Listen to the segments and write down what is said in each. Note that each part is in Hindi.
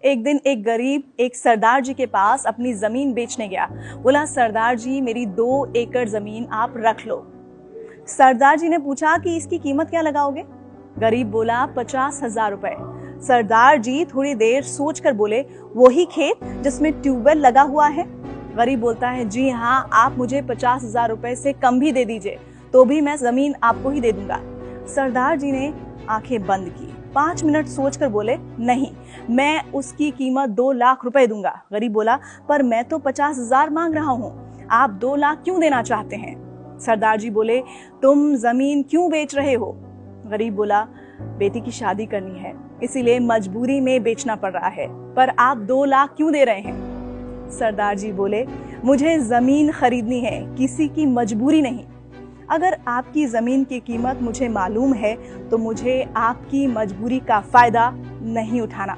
एक दिन एक गरीब एक सरदार जी के पास अपनी जमीन बेचने गया। बोला, सरदार जी मेरी 2 एकड़ जमीन आप रख लो। सरदार जी ने पूछा कि इसकी कीमत क्या लगाओगे? गरीब बोला, 50,000 रुपए। सरदार जी थोड़ी देर सोचकर बोले, वही खेत जिसमें ट्यूबवेल लगा हुआ है? गरीब बोलता है, जी हाँ, आप मुझे 50,000 रुपए से कम भी दे दीजिए तो भी मैं जमीन आपको ही दे दूंगा। सरदार जी ने आंखें बंद की, 5 मिनट सोचकर बोले, नहीं, मैं उसकी कीमत 2 लाख रुपए दूंगा। गरीब बोला, पर मैं तो 50,000 मांग रहा हूँ, आप 2 लाख क्यों देना चाहते हैं? सरदार जी बोले, तुम जमीन क्यों बेच रहे हो? गरीब बोला, बेटी की शादी करनी है, इसीलिए मजबूरी में बेचना पड़ रहा है, पर आप 2 लाख क्यों दे रहे हैं? सरदार जी बोले, मुझे जमीन खरीदनी है, किसी की मजबूरी नहीं। अगर आपकी जमीन की कीमत मुझे मालूम है तो मुझे आपकी मजबूरी का फायदा नहीं उठाना।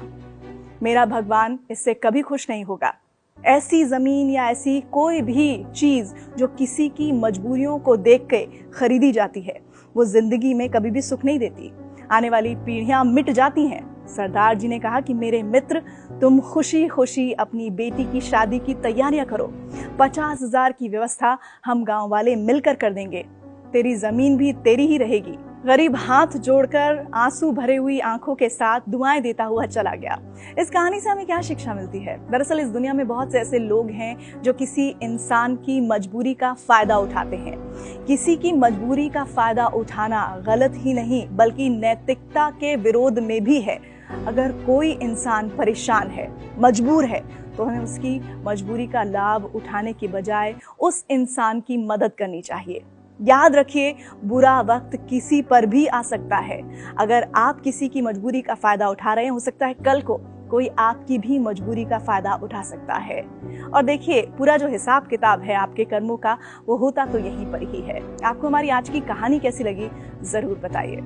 मेरा भगवान इससे कभी खुश नहीं होगा। ऐसी जमीन या ऐसी कोई भी चीज जो किसी की मजबूरियों को देख के खरीदी जाती है, वो जिंदगी में कभी भी सुख नहीं देती। आने वाली पीढ़ियां मिट जाती हैं। सरदार जी ने कहा कि मेरे मित्र, तुम खुशी खुशी अपनी बेटी की शादी की तैयारियां करो। 50,000 की व्यवस्था हम गांव वाले मिलकर कर देंगे। तेरी जमीन भी तेरी ही रहेगी। गरीब हाथ जोड़कर आंसू भरे हुई आंखों के साथ दुआएं देता हुआ चला गया। इस कहानी से हमें क्या शिक्षा मिलती है? दरअसल इस दुनिया में बहुत से ऐसे लोग हैं जो किसी इंसान की मजबूरी का फायदा उठाते हैं। किसी की मजबूरी का फायदा उठाना गलत ही नहीं बल्कि नैतिकता के विरोध में भी है। अगर कोई इंसान परेशान है, मजबूर है, तो हमें उसकी मजबूरी का लाभ उठाने की बजाय उस इंसान की मदद करनी चाहिए। याद रखिए, बुरा वक्त किसी पर भी आ सकता है। अगर आप किसी की मजबूरी का फायदा उठा रहे हैं, हो सकता है कल को कोई आपकी भी मजबूरी का फायदा उठा सकता है। और देखिए, पूरा जो हिसाब किताब है आपके कर्मों का, वो होता तो यहीं पर ही है। आपको हमारी आज की कहानी कैसी लगी, जरूर बताइए।